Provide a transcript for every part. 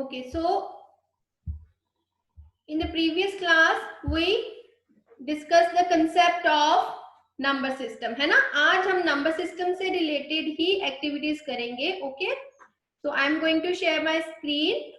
Okay, so in the previous class we discussed the concept of number system, है ना. आज हम number system से related ही activities करेंगे. Okay, so I am going to share my screen.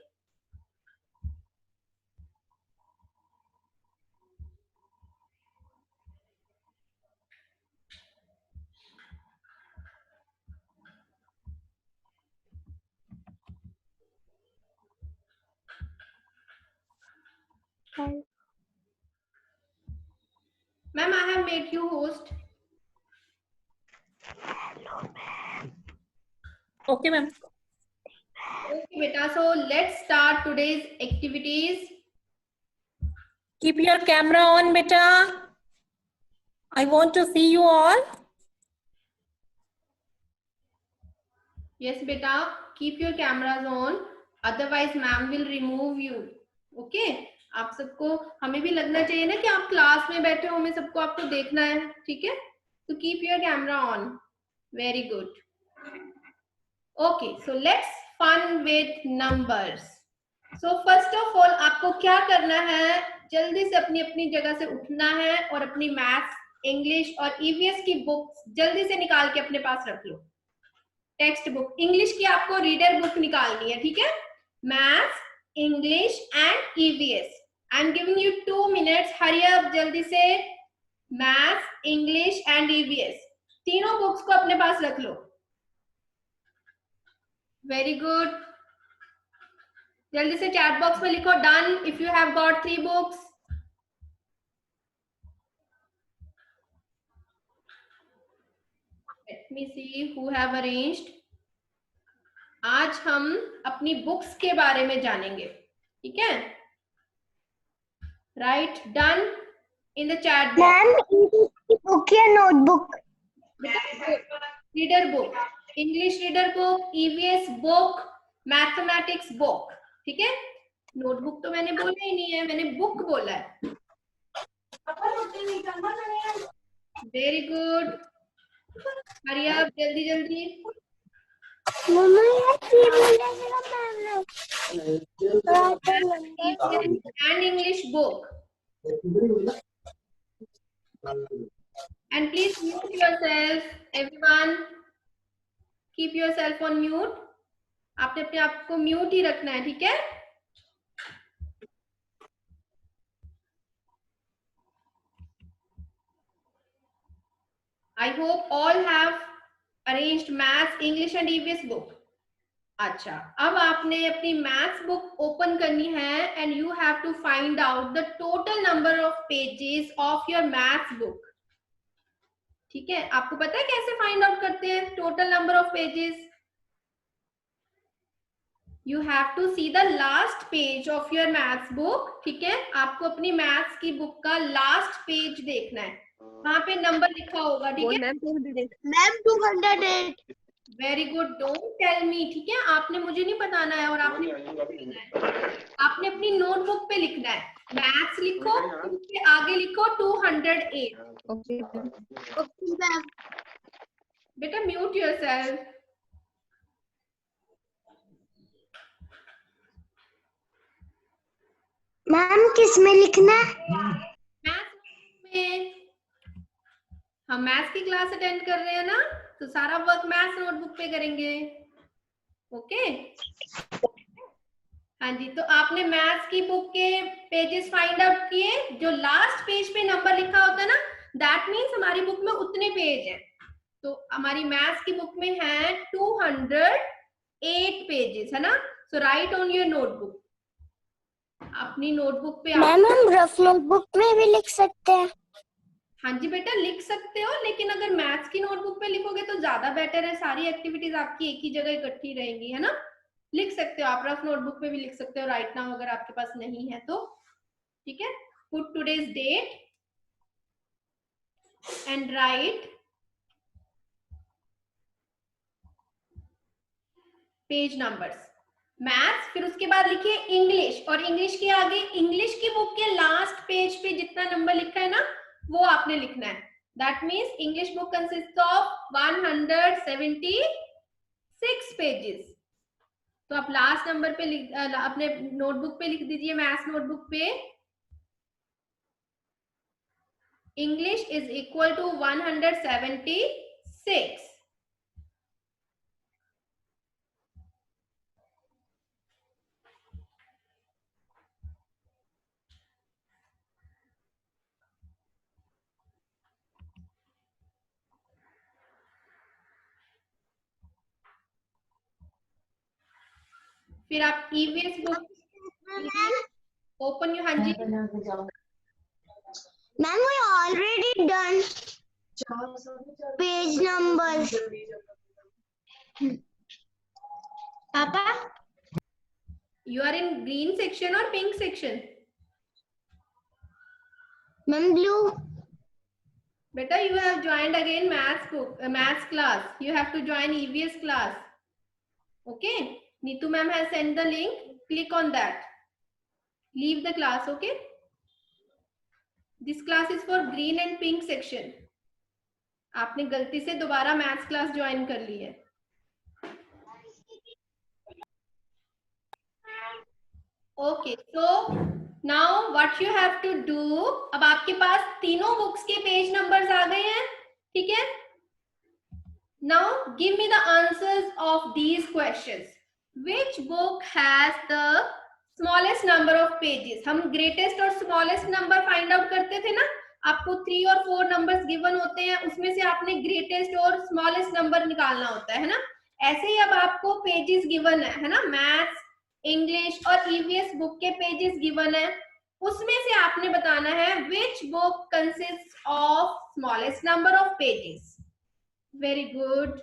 Ma'am, I have made you host. Okay, ma'am. Okay, beta. So let's start today's activities. Keep your camera on, beta. I want to see you all. Yes, beta. Keep your cameras on. Otherwise, ma'am will remove you. Okay. आप सबको, हमें भी लगना चाहिए ना कि आप class में बैठे हो, हमें सबको आपको देखना है. ठीक है. तो keep your camera on. Very good. Okay. So let's fun with numbers. So first of all, आपको क्या करना है, जल्दी से अपनी अपनी जगह से उठना है और अपनी मैथ्स, इंग्लिश और ईवीएस की बुक्स जल्दी से निकाल के अपने पास रख लो. टेक्स्ट बुक, इंग्लिश की आपको रीडर बुक निकालनी है. ठीक है. Maths, English and EVS. I am giving you 2 minutes. Hurry up, जल्दी से. मैथ्स, इंग्लिश एंड ईवीएस, तीनों बुक्स को अपने पास रख लो. Very good. जल्दी से चैट बॉक्स में लिखो done if you have got 3 books. Let me see who have arranged. आज हम अपनी बुक्स के बारे में जानेंगे. ठीक है. Write done in the chat box. Book या notebook? Reader book, English reader book, EVS book, mathematics book. ठीक है. नोटबुक तो मैंने बोला ही नहीं है, मैंने बुक बोला है. Very good. हरी अप, जल्दी जल्दी. And English book. And please mute yourself, everyone. Keep yourself on mute. आपने अपने आप को म्यूट ही रखना है. ठीक है. I hope all have arranged maths, English and EVS book. अच्छा, अब आपने अपनी मैथ्स बुक ओपन करनी है and you have to find out the total number of pages of your maths book. ठीक है. आपको पता है कैसे फाइंड आउट करते हैं total number of pages? You have to see the last page of your maths book. ठीक है. आपको अपनी मैथ्स की बुक का लास्ट पेज देखना है. वहां पे नंबर लिखा होगा. ठीक है. Ma'am 208. Very good. Don't tell me. ठीक है. आपने मुझे नहीं बताना है और आपने आपने अपनी नोटबुक पे लिखना है. मैथ्स लिखो, उसके आगे लिखो 208. Okay. Okay ma'am. बेटा म्यूट योरसेल्फ. मैम किस में लिखना है? मैथ्स में हम मैथ्स की क्लास अटेंड कर रहे हैं ना, तो सारा वर्क मैथ्स नोटबुक पे करेंगे. ओके. हाँ जी. तो आपने मैथ्स की बुक के पेजेस फाइंड आउट किए. जो लास्ट पेज पे नंबर लिखा होता है ना, दैट मीन्स हमारी बुक में उतने पेज हैं. तो हमारी मैथ्स की बुक में है 208 पेजेस, है ना. सो राइट ऑन योर नोटबुक. अपनी नोटबुक पे मैम हम रफ नोटबुक में भी लिख सकते हैं? हाँ जी बेटा, लिख सकते हो, लेकिन अगर मैथ्स की नोटबुक पे लिखोगे तो ज्यादा बेटर है. सारी एक्टिविटीज आपकी एक ही जगह इकट्ठी रहेंगी, है ना. लिख सकते हो आप, रफ नोटबुक पे भी लिख सकते हो राइट नाउ अगर आपके पास नहीं है तो. ठीक है. Put today's date and write page numbers. Maths, फिर उसके बाद लिखिए इंग्लिश, और इंग्लिश के आगे इंग्लिश की बुक के लास्ट पेज पे जितना नंबर लिखा है ना, वो आपने लिखना है. That means English book consist of 176 pages. तो आप लास्ट नंबर पे अपने नोटबुक पे लिख दीजिए, मैथ्स नोटबुक पे इंग्लिश इज इक्वल टू 176। फिर आप ईवीएस बुक ओपन यू, हाँ जी ma'am we already done page number. पापा you are in green section और pink section? Ma'am blue. Beta, you have joined again maths class. You have to join EVS class. Okay. Neetu ma'am has sent the link. Click on that. Leave the class. Okay. This class is for green and pink section. आपने गलती से दोबारा maths class join कर ली है. Okay. So now what you have to do? अब आपके पास तीनों books के पेज नंबर्स आ गए हैं. ठीक है. Now give me the answers of these questions. Which book has the smallest number of pages? हम greatest और smallest number find out करते थे ना. आपको 3 और 4 numbers given होते हैं, उसमें से आपने greatest और smallest number निकालना होता है ना. ऐसे ही अब आपको pages given है ना. Maths, English और EVS book के pages given है. उसमें से आपने बताना है which book consists of smallest number of pages. Very good.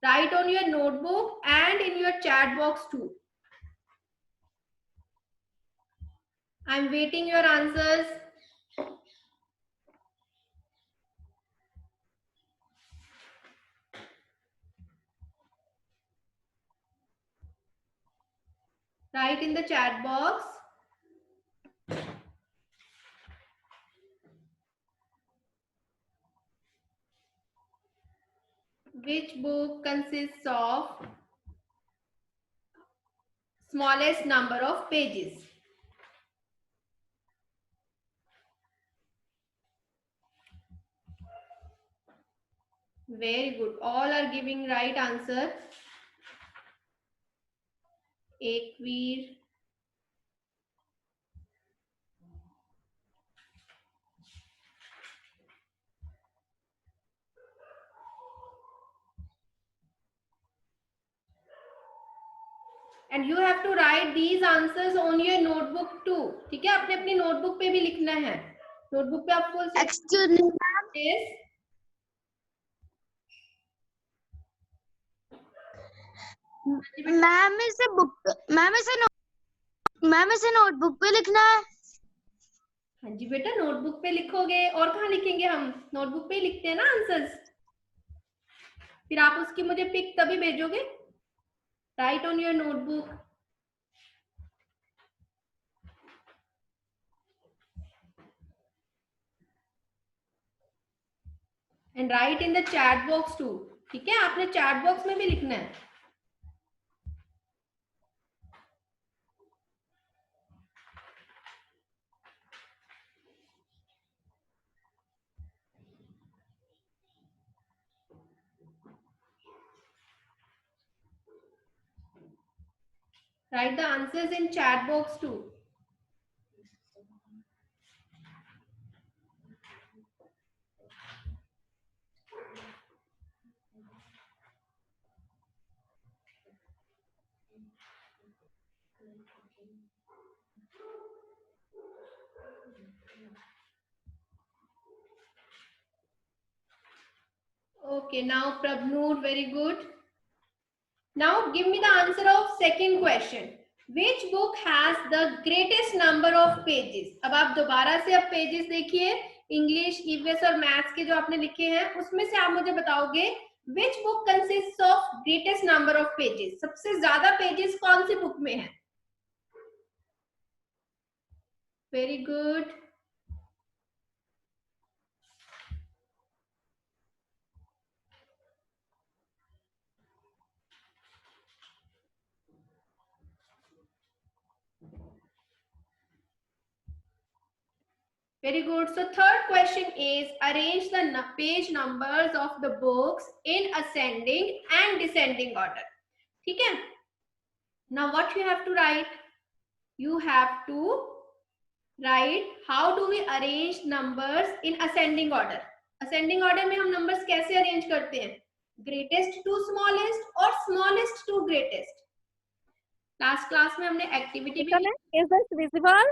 Write on your notebook and in your chat box too. I'm waiting your answers. Write in the chat box. Which book consists of smallest number of pages? Very good. All are giving right answer. Ekveer. And you have to write these answers on your notebook too. ठीक है, आपने अपनी notebook पे भी लिखना है. Notebook पे आप full Excuse me, yes. Ma'am इसे बुक मैम इसे नोटबुक पे लिखना है. हाँ जी बेटा, नोटबुक पे लिखोगे और कहाँ लिखेंगे हम? नोटबुक पे ही लिखते हैं ना आंसर्स. फिर आप उसकी मुझे पिक तभी भेजोगे. Write on your notebook. And write in the chat box too. ठीक है, आपने चैट बॉक्स में भी लिखना है. Write the answers in chat box too. Okay, now Prabnoor, very good. Now give me the answer of second question. Which book has the greatest number of pages? अब आप दोबारा से अब पेजेस देखिए, इंग्लिश, ईवीएस और maths के जो आपने लिखे हैं, उसमें से आप मुझे बताओगे which book consists of greatest number of pages? सबसे ज्यादा पेजेस कौन सी बुक में है? Very good. Very good. So third question is arrange the page numbers of the books in ascending and descending order. ठीक है? Now what you have to write? You have to write how do we arrange numbers in ascending order. Ascending order में हम numbers कैसे arrange करते हैं? Greatest to smallest और smallest to greatest. Last class में हमने activity भी. Is this visible?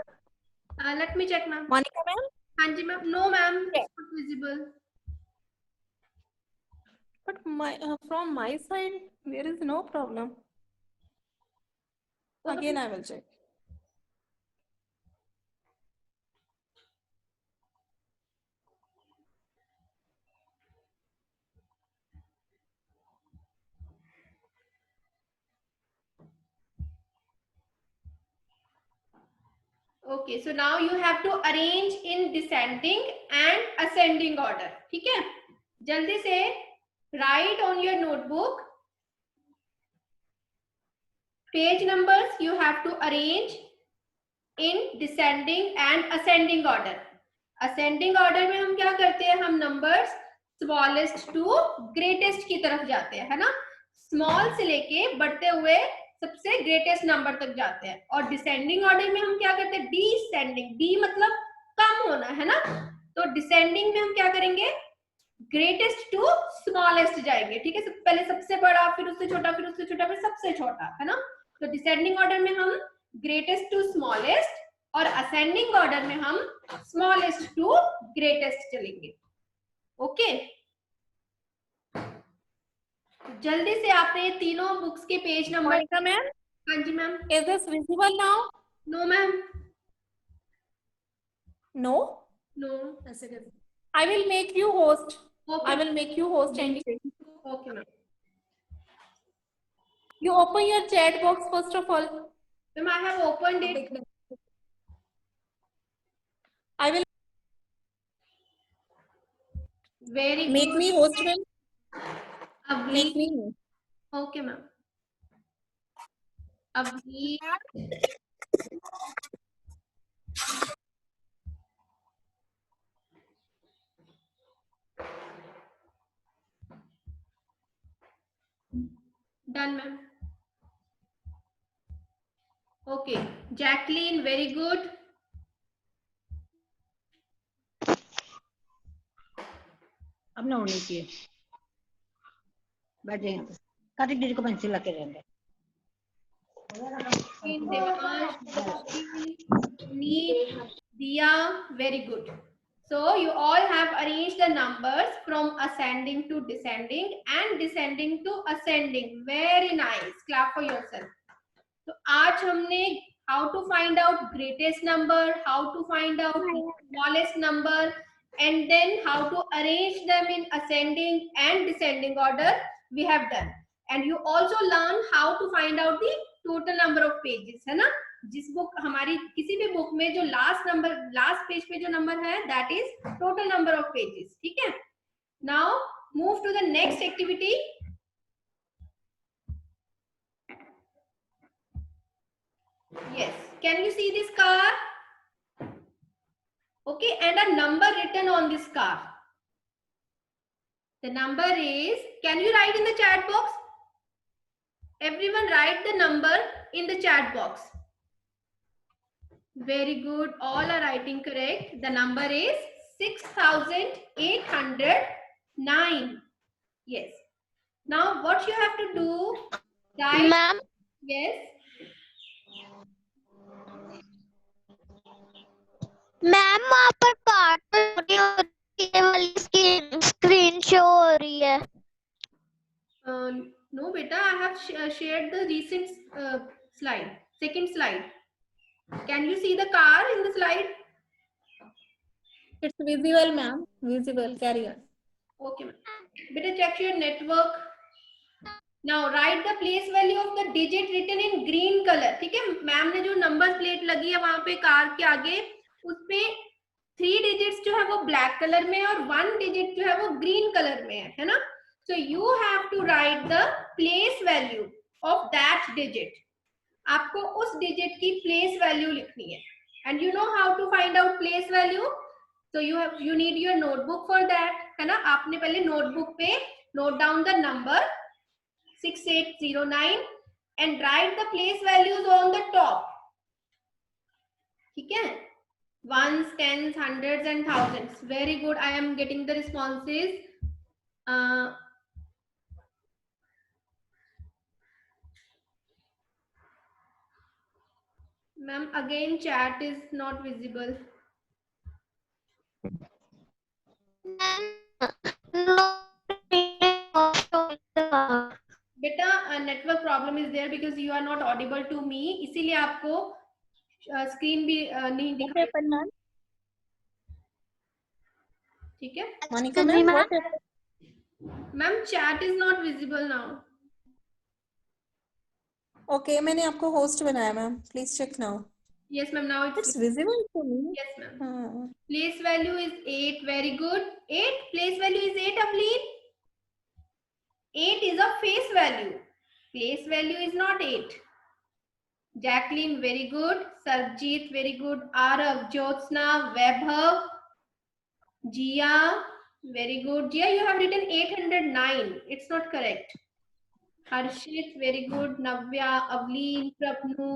Let me check, ma'am. Monica ma'am? हाँ जी ma'am. No ma'am, Okay. it's not visible. But from my side, there is no problem. Again, I will check. Okay, so now you have to arrange in descending and ascending order. ठीक है? जल्दी से write on your notebook page numbers you have to arrange in descending and ascending order. Ascending order में हम क्या करते हैं? हम numbers smallest to greatest की तरफ जाते हैं, है ना? Small से लेके बढ़ते हुए सबसे ग्रेटेस्ट नंबर तक जाते हैं. और डिसेंडिंग ऑर्डर में हम क्या करते हैं? डिसेंडिंग. डी मतलब कम होना, है ना? तो डिसेंडिंग में हम क्या करेंगे? ग्रेटेस्ट टू स्मॉलेस्ट जाएंगे. ठीक है? पहले सबसे बड़ा, फिर उससे छोटा, फिर उससे छोटा, फिर सबसे छोटा, है ना? तो डिसेंडिंग ऑर्डर में हम ग्रेटेस्ट टू स्मॉलेस्ट और असेंडिंग ऑर्डर में हम स्मॉलेस्ट टू ग्रेटेस्ट चलेंगे. ओके, जल्दी से आपने तीनों बुक्स के पेज नंबर. Monica ma'am? हाँ जी ma'am. Is this visible now? No ma'am. No? No. I will make you host. Okay. I will make you host and Okay ma'am. you open your chat box first of all. Ma'am I have opened it. I will Very make good. me host ma'am. अभी. Make me. Okay ma'am. अभी done ma'am. Okay, Jacqueline very good. अब ना होनी चाहिए. बैठ जाएंगे. कार्तिक दीदी को पेंसिल लगे रहेंगे. Diya, very good. So you all have arranged the numbers from ascending to descending and descending to ascending. Very nice. Clap for yourself. So आज हमने how to find out greatest number, how to find out smallest number, and then how to arrange them in ascending and descending order we have done. And you also learn how to find out the total number of pages, है ना? जिस book हमारी किसी भी book में जो last page पे जो नंबर है that is total number of pages. ठीक है? Now move to the next activity. Yes, can you see this car? Okay, and a number written on this car. The number is, can you write in the chat box? Everyone write the number in the chat box. Very good, all are writing correct. The number is 6,809. Yes. Now what you have to do? Write. Ma'am Yes. Ma'am वहाँ पर cartoon ये वाली screen show हो रही है. No, beta, I have shared the recent slide, second slide. Can you see the car in the slide? It's visible, ma'am. Visible. Carry on. Okay, ma'am. Beta, check your network. Now write the place value of the digit written in green color. ठीक है? Ma'am ने जो number plate लगी है वहां पे car के आगे, उसपे 3 डिजिट्स जो है वो ब्लैक कलर में है और 1 डिजिट जो है वो ग्रीन कलर में है ना? So you have to write the place value of that digit. आपको उस डिजिट की place value लिखनी है. And you know how to find out place value? So you need your notebook for that, है ना. आपने पहले notebook पे note down the number 6809 and write the place values on the top. ठीक है. Ones, tens, hundreds and thousands. Very good. I am getting the responses. Ma'am, again chat is not visible. बेटा network problem is there because you are not audible to me, इसीलिए आपको screen भी नहीं दिखाई. ठीक है Monica ma'am, what ma'am, chat is not visible now. Okay, मैंने आपको होस्ट बनाया ma'am. Please check now. Yes ma'am, now It's visible to me. Yes ma'am. Place value is 8. Very good. 8. Place value is 8, Avleen. 8 is a face value. Place value is not 8. Jacqueline, very good. Sarjeet, very good. Arav, Jyotsna, Vaibhav, Jia, very good. Jia, you have written 809. It's not correct. Harshit, very good. Navya, Avleen, Prabnu,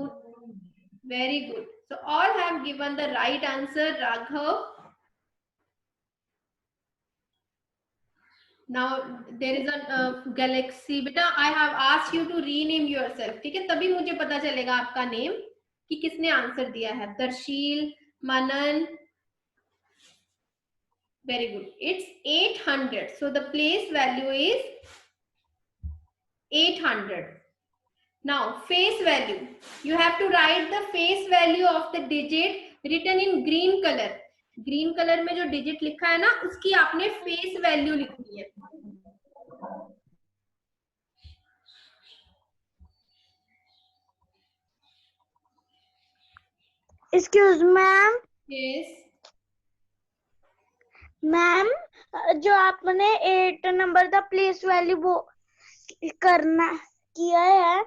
very good. So all have given the right answer. Raghav. Now there is a galaxy. बेटा, I have asked you to rename yourself. ठीक है, तभी मुझे पता चलेगा आपका name कि किसने आंसर दिया है. दर्शील, मनन, very good. It's 800. So the place value is 800. Now face value. You have to write the face value of the digit written in green color. Green colour में जो डिजिट लिखा है ना, उसकी आपने फेस वैल्यू लिखनी है. Excuse ma'am. यस मैम, जो आपने 8 नंबर द प्लेस वैल्यू वो करना किया है,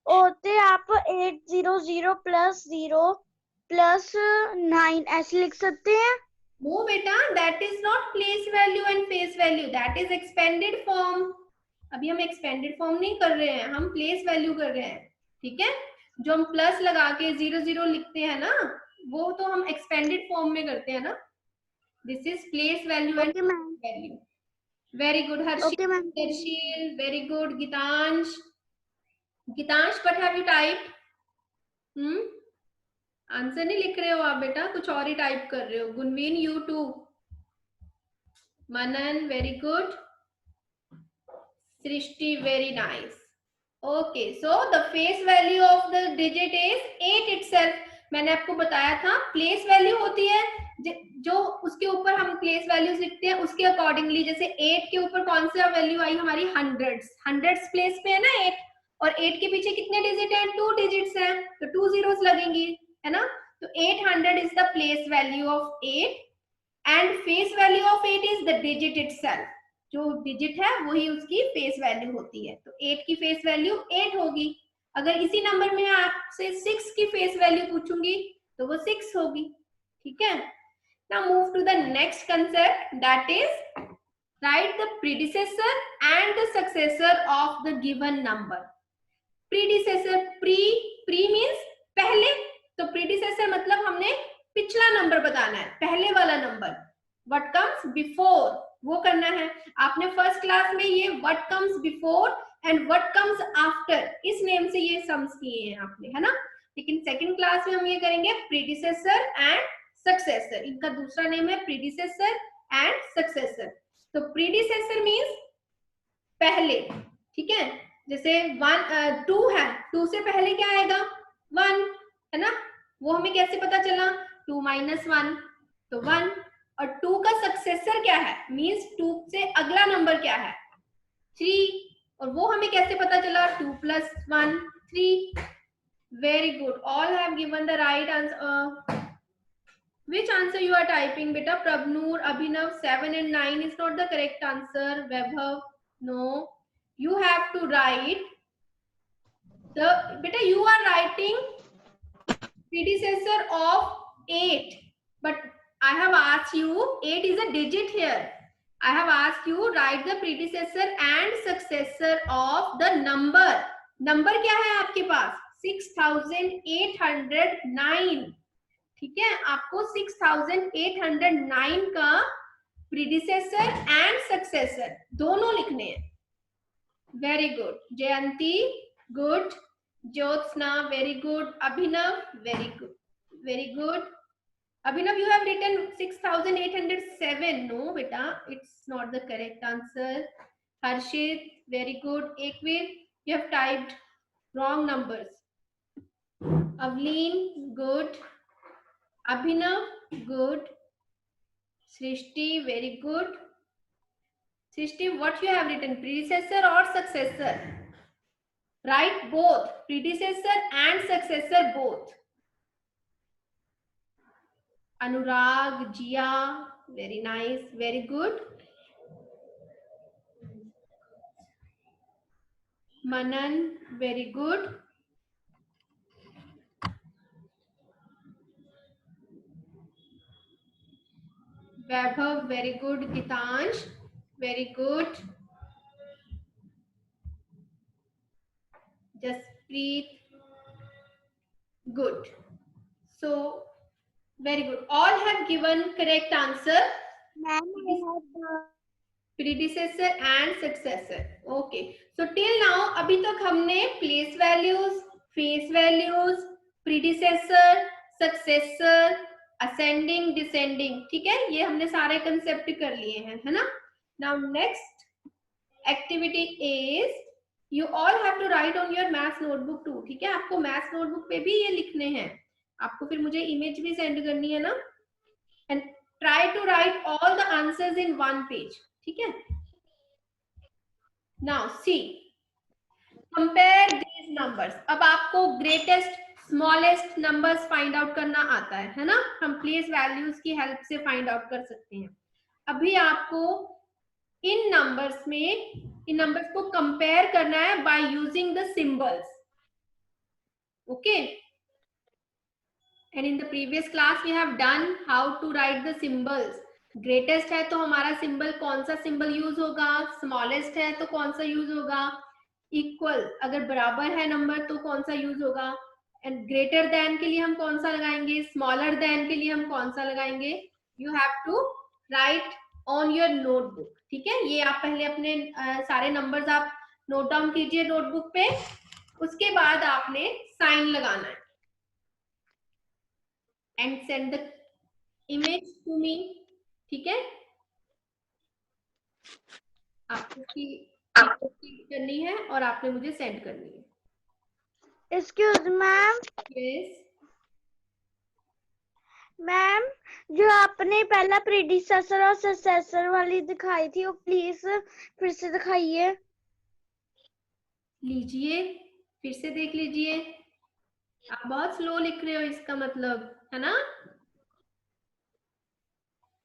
होते आप 800 प्लस 0 प्लस 9 ऐसे लिख सकते हैं. No बेटा, that is not place value and face value. That is expanded form. अभी हम expanded form नहीं कर रहे हैं, हम place value कर रहे हैं. ठीक है, जो हम प्लस लगा के 00 लिखते हैं ना, वो तो हम expanded form में करते हैं ना. This is place value and face value. Very good, Harshit. Harshil, very good. Gitansh, what have you typed? Answer नहीं लिख रहे हो आप बेटा, कुछ और ही टाइप कर रहे हो. Gunveen, you too. Manan, very good. Srishti, very nice. Okay, so the face value of the digit is 8 itself. मैंने आपको बताया था प्लेस वैल्यू होती है जो उसके ऊपर हम प्लेस वैल्यूज लिखते हैं उसके अकॉर्डिंगली. जैसे 8 के ऊपर कौन सा वैल्यू आई हमारी? हंड्रेड्स प्लेस पे है ना 8, और 8 के पीछे कितने डिजिट हैं? 2 डिजिट्स हैं, तो 2 zeros लगेंगी, है ना. तो 800 is the place value of 8 and face value of 8 is the digit itself. जो डिजिट है वही उसकी फेस वैल्यू होती है. तो 8 की फेस वैल्यू 8 होगी. अगर इसी नंबर में आपसे 6 की फेस वैल्यू पूछूंगी तो वो 6 होगी. ठीक है. Now move to the next concept, that is write the predecessor and the successor of the given number. Predecessor, pre means पहले, तो predecessor मतलब हमने पिछला नंबर बताना है, पहले वाला नंबर. What comes before वो करना है. आपने फर्स्ट क्लास में ये what comes before and what comes after इस नेम से ये सम्स किए हैं आपने, है ना. लेकिन सेकंड क्लास में हम ये करेंगे predecessor and successor. इनका दूसरा नेम है predecessor and successor. तो predecessor means पहले. ठीक है, जैसे 2 है, 2 से पहले क्या आएगा? 1, है ना. वो हमें कैसे पता चला? 2 - 1 तो 1. और 2 का सक्सेसर क्या है? मींस 2 से अगला नंबर क्या है? 3. और वो हमें कैसे पता चला? 2 + 1 3. Very good, all have given the right answer. Which answer you are typing beta? Prabnoor, Abhinav, 7 and 9 is not the correct answer. Vaibhav, no. You have to write the beta. You are writing predecessor of 8, but I have asked you, 8 is a digit here. I have asked you write the predecessor and successor of the number. Number क्या है आपके पास? 6809. ठीक है, आपको 6809 का predecessor and successor दोनों लिखने हैं. Very good. Jayanti, good. Jyotsna, very good. Abhinav, very good. Very good. Abhinav, you have written 6807. No, beta, it's not the correct answer. Harshit, very good. Ekvir, you have typed wrong numbers. Avleen, good. Abhinav, good. Srishti, very good. Srishti, what you have written? Predecessor or successor? Write both. Predecessor and successor both. Anurag, Jia, very nice, very good. Manan, very good. Vaibhav, very good. Gitansh, very good. Jaspreet, good. So, very good. All have given correct answer. Ma'am, I have Predecessor and successor. Okay. So till now अभी तक हमने place values, face values, predecessor, successor, ascending, descending, ठीक है, ये हमने सारे concept कर लिए हैं, है ना? Now next activity is you all have to write on your maths notebook too, ठीक है? आपको maths notebook पे भी ये लिखने हैं. आपको फिर मुझे image भी send करनी है ना? And try to write all the answers in one page. ठीक है? Now see, compare these numbers. अब आपको greatest, smallest numbers find out करना आता है ना? हम place values की help से find out कर सकते हैं. अभी आपको इन numbers में इन numbers को compare करना है by using the symbols. Okay? And in the previous class we have done how to write the symbols. Greatest है तो हमारा सिंबल कौन सा सिंबल यूज होगा, स्मॉलेस्ट है तो कौन सा यूज होगा, इक्वल अगर बराबर है नंबर तो कौन सा यूज होगा, एंड ग्रेटर देन के लिए हम कौन सा लगाएंगे, स्मॉलर देन के लिए हम कौन सा लगाएंगे. You have to write on your notebook. ठीक है, ये आप पहले अपने सारे नंबर्स आप नोट डाउन कीजिए नोटबुक पे. उसके बाद आपने साइन लगाना है and send the image to me. ठीक है, आपको करनी है और आपने मुझे सेंड करनी है. Excuse ma'am. यस मैम, जो आपने पहला प्रीडिसेसर और सक्सेसर वाली दिखाई थी वो प्लीज फिर से दिखाइए. लीजिए, फिर से देख लीजिए. आप बहुत स्लो लिख रहे हो, इसका मतलब है ना.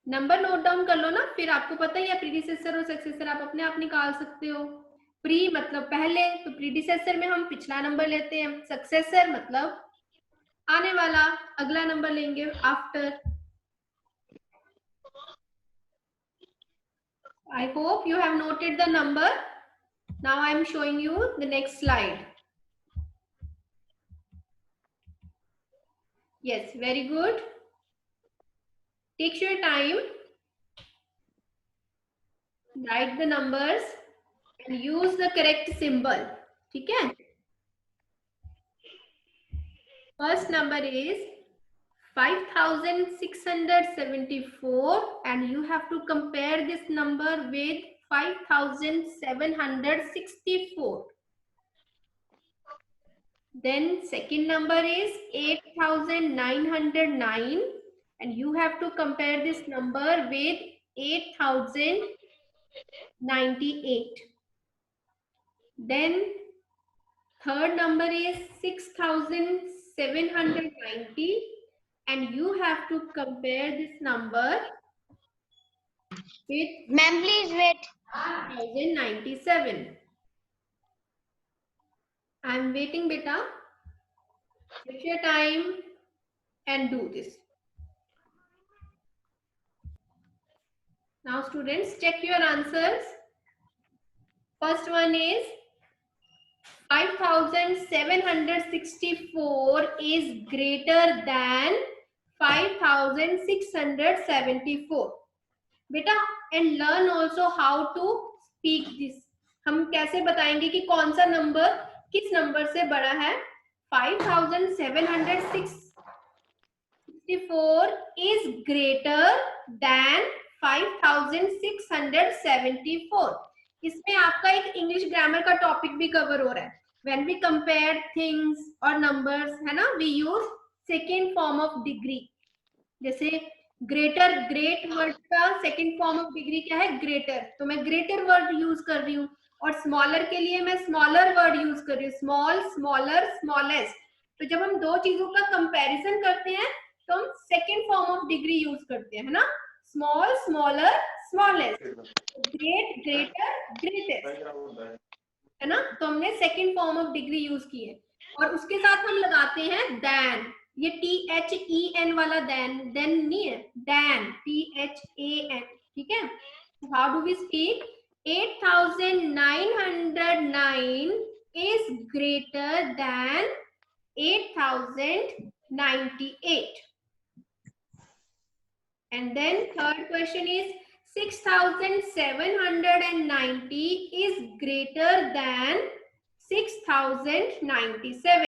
नंबर नोट डाउन कर लो ना, फिर आपको पता ही है प्रीडिसेसर और सक्सेसर आप अपने आप निकाल सकते हो. प्री मतलब पहले, तो प्रीडिसेसर में हम पिछला नंबर लेते हैं, सक्सेसर मतलब आने वाला अगला नंबर लेंगे after. I hope you have noted the number. Now I am showing you the next slide. Yes, very good. Take your time. Write the numbers and use the correct symbol. ठीक है? First number is 5674 and you have to compare this number with 5764. Then second number is 8909 and you have to compare this number with 8098. Then third number is 6790 and you have to compare this number with ma'am please wait. 1097. I am waiting, beta. Take your time and do this. Now students, check your answers. First one is 5764 is greater than 5674. बेटा, and learn also how to speak this. हम कैसे बताएंगे कि कौन सा number किस number से बड़ा है? 5764 is greater than 5674. इसमें आपका एक इंग्लिश ग्रामर का टॉपिक भी कवर हो रहा है. When we compare things or numbers, है ना, we use second form of degree. जैसे greater, great वर्ड का सेकेंड फॉर्म ऑफ डिग्री क्या है? ग्रेटर. तो मैं ग्रेटर वर्ड यूज कर रही हूँ, और स्मॉलर के लिए मैं स्मॉलर वर्ड यूज कर रही हूँ, स्मॉल, स्मॉलर, स्मॉलेस्ट. तो जब हम दो चीजों का कंपैरिजन करते हैं तो हम second form of degree use करते हैं, है ना. Small, smaller, smallest. Great, greater, greatest, है ना. तो हमने second form of degree use की है, और उसके साथ हम लगाते हैं देन. ये THEN वाला देन नहीं है, देन, THAN. ठीक है. How do we speak? 8909 is greater than 8098. And then third question is 6790 is greater than 6097.